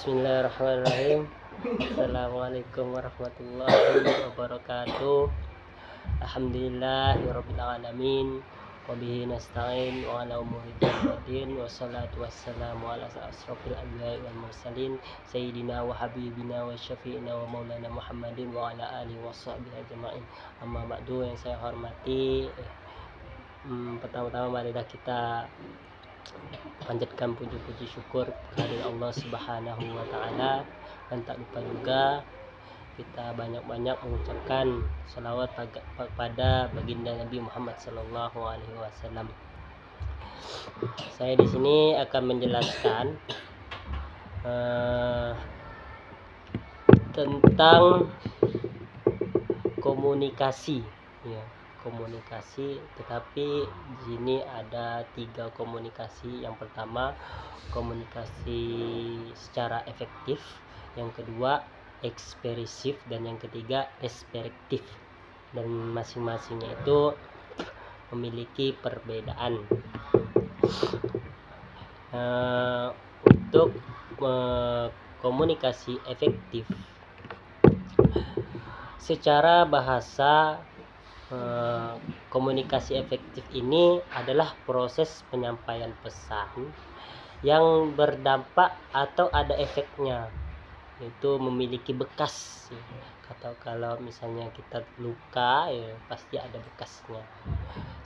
Bismillahirrahmanirrahim. Assalamualaikum warahmatullahi wabarakatuh. Alhamdulillahirabbil alamin. Wabihi nasta'in wa ala umuri din wassalatu wassalamu ala asrofil anbiya'i wal mursalin sayyidina wa habibina wa syafi'ina wa maulana Muhammadin wa ala alihi washabbihi ajma'in. Amma ba'du, yang saya hormati, pertama-tama marilah kita panjatkan puji-puji syukur kehadirat Allah Subhanahu wa taala, dan tak lupa juga kita banyak-banyak mengucapkan salawat pada baginda Nabi Muhammad sallallahu alaihi wasallam. Saya di sini akan menjelaskan tentang komunikasi, ya. Komunikasi, tetapi di sini ada 3 komunikasi. Yang pertama, komunikasi secara efektif, yang kedua ekspresif, dan yang ketiga respektif, dan masing-masingnya itu memiliki perbedaan. Untuk komunikasi efektif, secara bahasa, komunikasi efektif ini adalah proses penyampaian pesan yang berdampak atau ada efeknya, itu memiliki bekas. Atau kalau misalnya kita luka, ya pasti ada bekasnya,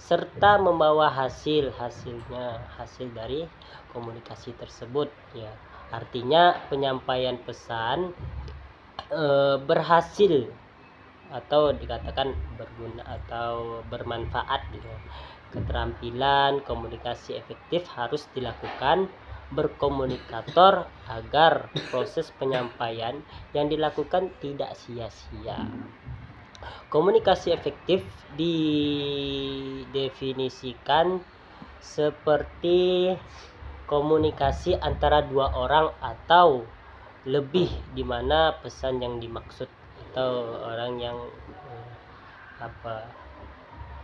serta membawa hasil dari komunikasi tersebut, ya. Artinya penyampaian pesan berhasil atau dikatakan berguna atau bermanfaat, gitu. Keterampilan komunikasi efektif harus dilakukan berkomunikator agar proses penyampaian yang dilakukan tidak sia-sia. Komunikasi efektif didefinisikan seperti komunikasi antara 2 orang atau lebih, di mana pesan yang dimaksud atau orang yang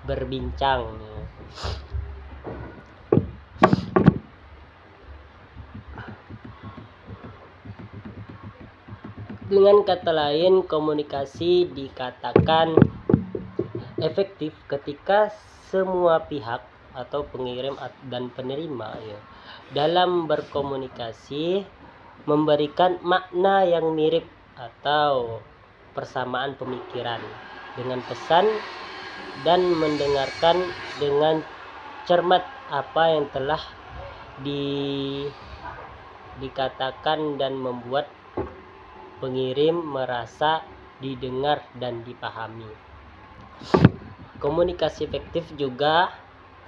berbincang. Dengan kata lain, komunikasi dikatakan efektif ketika semua pihak atau pengirim dan penerima, ya, dalam berkomunikasi memberikan makna yang mirip atau persamaan pemikiran dengan pesan, dan mendengarkan dengan cermat apa yang telah dikatakan, dan membuat pengirim merasa didengar dan dipahami. Komunikasi efektif juga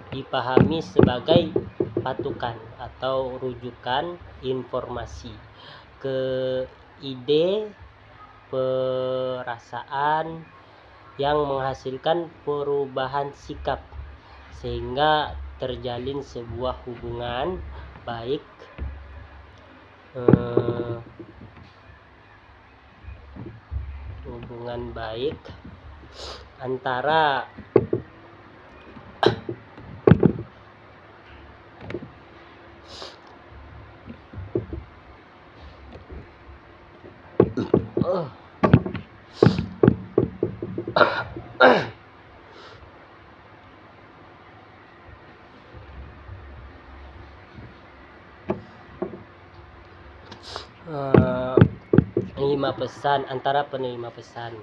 dipahami sebagai patukan atau rujukan informasi ke ide, perasaan yang menghasilkan perubahan sikap, sehingga terjalin sebuah hubungan baik antara penerima pesan.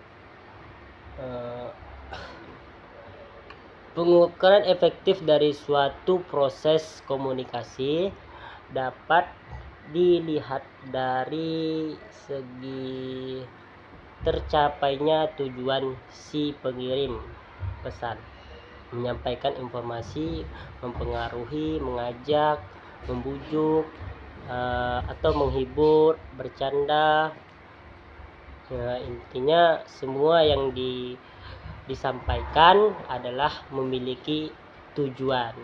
Pengukuran efektif dari suatu proses komunikasi dapat dilihat dari segi tercapainya tujuan si pengirim pesan, menyampaikan informasi, mempengaruhi, mengajak, membujuk, atau menghibur, bercanda. Ya, intinya semua yang disampaikan adalah memiliki tujuan.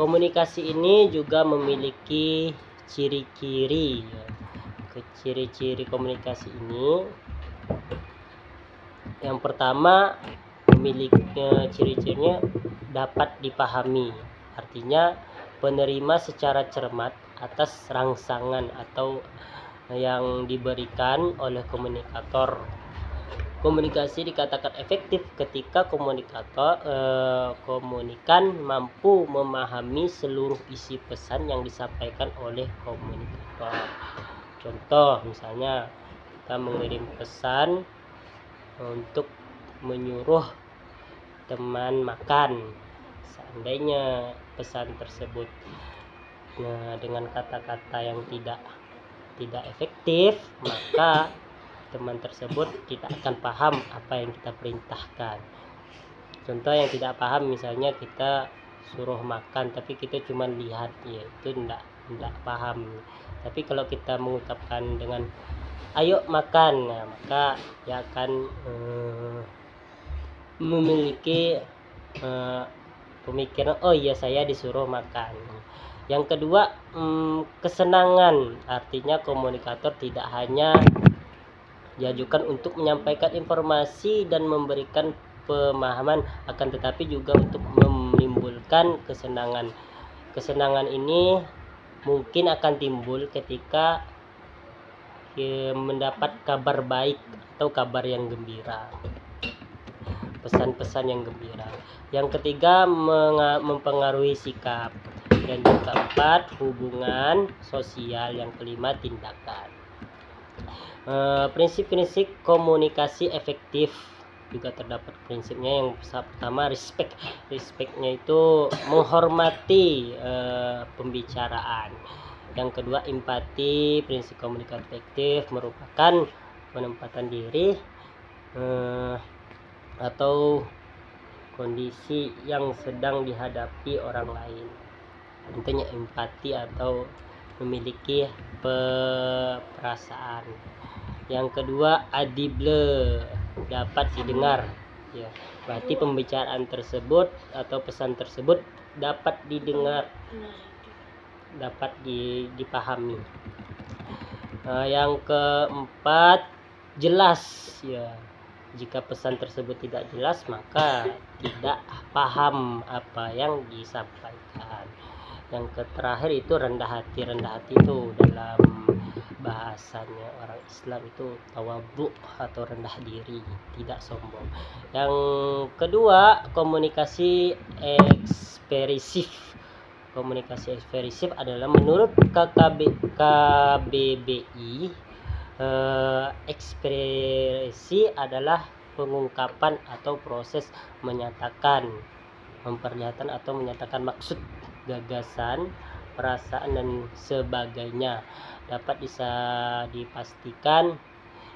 Komunikasi ini juga memiliki ciri-ciri, ya. Ciri-ciri komunikasi ini, yang pertama, memiliki ciri-cirinya dapat dipahami. Artinya penerima secara cermat atas rangsangan atau yang diberikan oleh komunikator. Komunikasi dikatakan efektif ketika komunikan mampu memahami seluruh isi pesan yang disampaikan oleh komunikator. Contoh misalnya kita mengirim pesan untuk menyuruh teman makan. Seandainya pesan tersebut dengan kata-kata yang tidak efektif, maka teman tersebut tidak akan paham apa yang kita perintahkan. Contoh yang tidak paham, misalnya kita suruh makan tapi kita cuma lihat, ya itu tidak paham. Tapi kalau kita mengucapkan dengan ayo makan, nah, maka dia akan memiliki pemikiran, oh iya saya disuruh makan. Yang kedua, kesenangan. Artinya komunikator tidak hanya diajukan untuk menyampaikan informasi dan memberikan pemahaman, akan tetapi juga untuk menimbulkan kesenangan. Kesenangan ini mungkin akan timbul ketika mendapat kabar baik atau kabar yang gembira, pesan-pesan yang gembira. Yang ketiga, mempengaruhi sikap. Dan yang keempat, hubungan sosial. Yang kelima, tindakan. Prinsip-prinsip komunikasi efektif juga terdapat prinsipnya. Yang pertama, respectnya itu menghormati pembicaraan. Yang kedua, empati. Prinsip komunikasi efektif merupakan penempatan diri atau kondisi yang sedang dihadapi orang lain. Tentunya empati atau memiliki perasaan. Yang kedua, audible, dapat didengar, ya, berarti pembicaraan tersebut atau pesan tersebut dapat didengar, dapat dipahami. Yang keempat, jelas, ya, jika pesan tersebut tidak jelas maka tidak paham apa yang disampaikan. Yang terakhir itu rendah hati. Rendah hati itu dalam bahasanya orang Islam itu tawadhu atau rendah diri, tidak sombong. Yang kedua, komunikasi ekspresif. Komunikasi ekspresif adalah menurut KBBI, ekspresi adalah pengungkapan atau proses menyatakan, memperlihatkan atau menyatakan maksud, gagasan, perasaan dan sebagainya. Dapat bisa dipastikan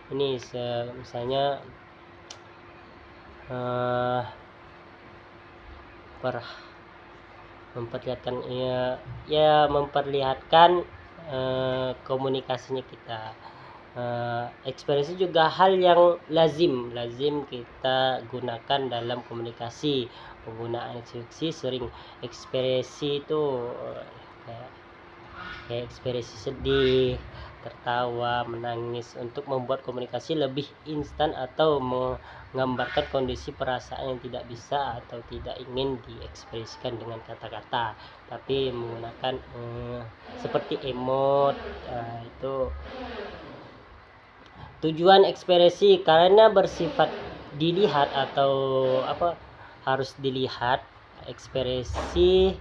ini misalnya memperlihatkan memperlihatkan komunikasinya kita. Ekspresi juga hal yang lazim kita gunakan dalam komunikasi. Penggunaan ekspresi sering ekspresi itu kayak ekspresi sedih, tertawa, menangis, untuk membuat komunikasi lebih instan atau menggambarkan kondisi perasaan yang tidak bisa atau tidak ingin diekspresikan dengan kata-kata, tapi menggunakan seperti emot. Itu tujuan ekspresi karena bersifat dilihat atau harus dilihat. Ekspresi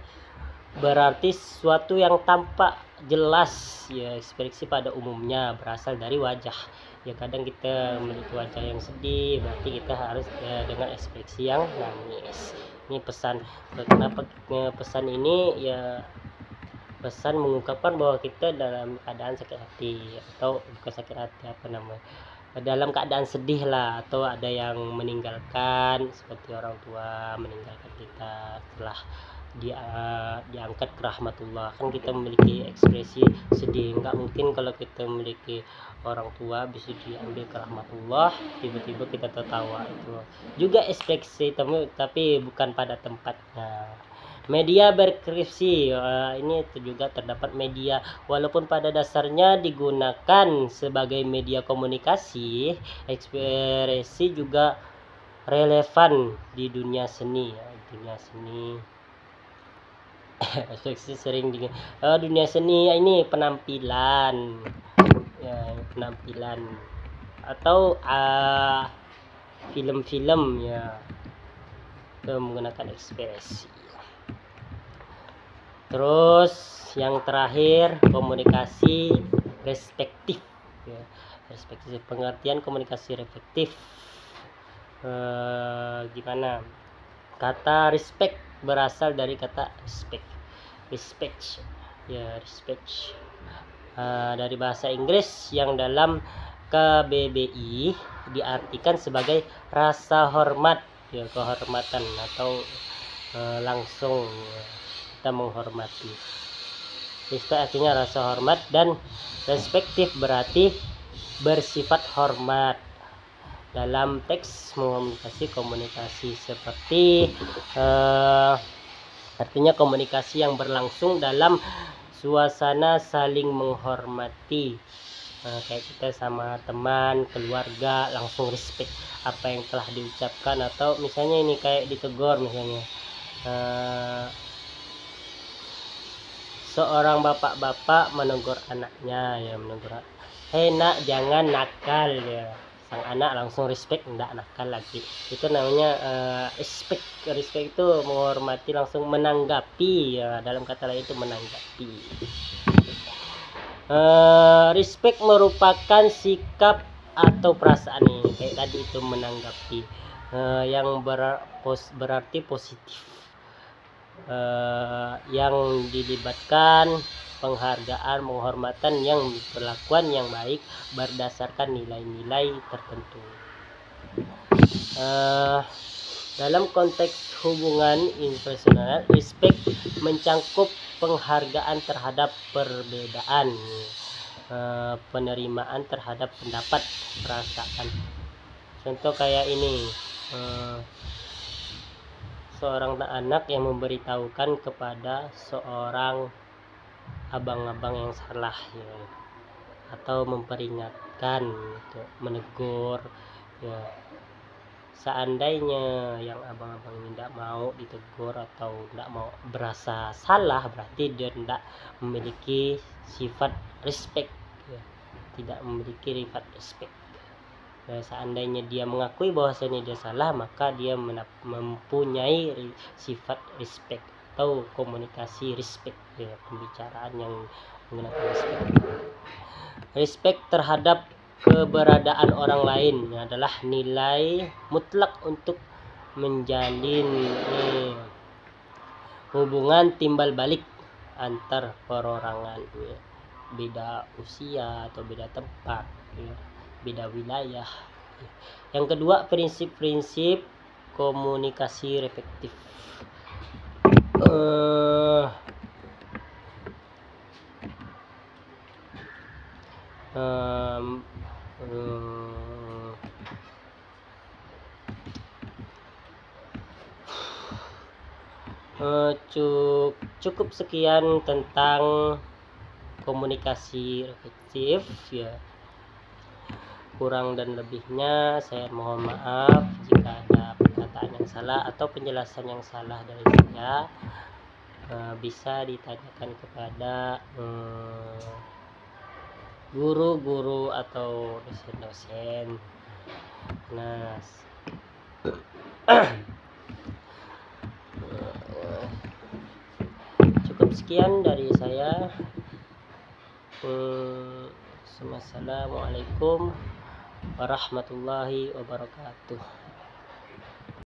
berarti sesuatu yang tampak jelas, ya. Ekspresi pada umumnya berasal dari wajah, ya. Kadang kita memiliki wajah yang sedih, berarti kita harus dengan ekspresi yang nangis. Ini pesan. Kenapa pesan ini? Ya, pesan mengungkapkan bahwa kita dalam keadaan sakit hati, atau bukan sakit hati, dalam keadaan sedih lah, atau ada yang meninggalkan, seperti orang tua meninggalkan kita setelah diangkat ke rahmatullah. Kan kita memiliki ekspresi sedih. Nggak mungkin kalau kita memiliki orang tua bisa diambil ke rahmatullah tiba-tiba kita tertawa. Itu juga ekspresi, tapi bukan pada tempatnya. Media berkreasi, ini juga terdapat media. Walaupun pada dasarnya digunakan sebagai media komunikasi, ekspresi juga relevan di dunia seni, dunia seni. Aspektif sering di dunia seni ini penampilan ya, penampilan atau film-film ya, itu menggunakan ekspresi. Terus yang terakhir komunikasi respektif ya. Respektif, pengertian komunikasi reflektif. Gimana? Kata respect berasal dari kata respect ya, respect dari bahasa Inggris yang dalam KBBI diartikan sebagai rasa hormat ya, kehormatan atau langsung kita menghormati. Respect artinya rasa hormat, dan respektif berarti bersifat hormat. Dalam teks komunikasi seperti artinya komunikasi yang berlangsung dalam suasana saling menghormati. Kayak kita sama teman, keluarga, langsung respect apa yang telah diucapkan, atau misalnya ini kayak ditegur, misalnya seorang bapak-bapak menegur anaknya ya, menegur, "Hei nak, jangan nakal," ya. Sang anak langsung respect, enggak nakal lagi. Itu namanya respect. Respect itu menghormati, langsung menanggapi ya, dalam kata lain itu menanggapi. Respect merupakan sikap atau perasaan nih, kayak tadi itu menanggapi, yang berarti positif, yang dilibatkan penghargaan, penghormatan, yang perlakuan yang baik berdasarkan nilai-nilai tertentu. Dalam konteks hubungan interpersonal, respect mencangkup penghargaan terhadap perbedaan, penerimaan terhadap pendapat, perasaan. Contoh kayak ini, seorang anak yang memberitahukan kepada seorang abang-abang yang salah ya, atau memperingatkan gitu, menegur ya. Seandainya yang abang-abang ini tidak mau ditegur atau tidak mau berasa salah, berarti dia tidak memiliki sifat respect ya, tidak memiliki sifat respect. Seandainya dia mengakui bahwasanya dia salah, maka dia mempunyai sifat respect atau komunikasi respect ya, pembicaraan yang menggunakan respect. Respect terhadap keberadaan orang lain adalah nilai mutlak untuk menjalin hubungan timbal balik antar perorangan ya. Beda usia atau beda tempat ya, beda wilayah. Yang kedua, prinsip-prinsip komunikasi reflektif. Cukup sekian tentang komunikasi reflektif ya. Kurang dan lebihnya saya mohon maaf jika ada perkataan yang salah atau penjelasan yang salah dari saya. Bisa ditanyakan kepada guru-guru atau dosen-dosen. Nah, cukup sekian dari saya. Assalamualaikum warahmatullahi wabarakatuh.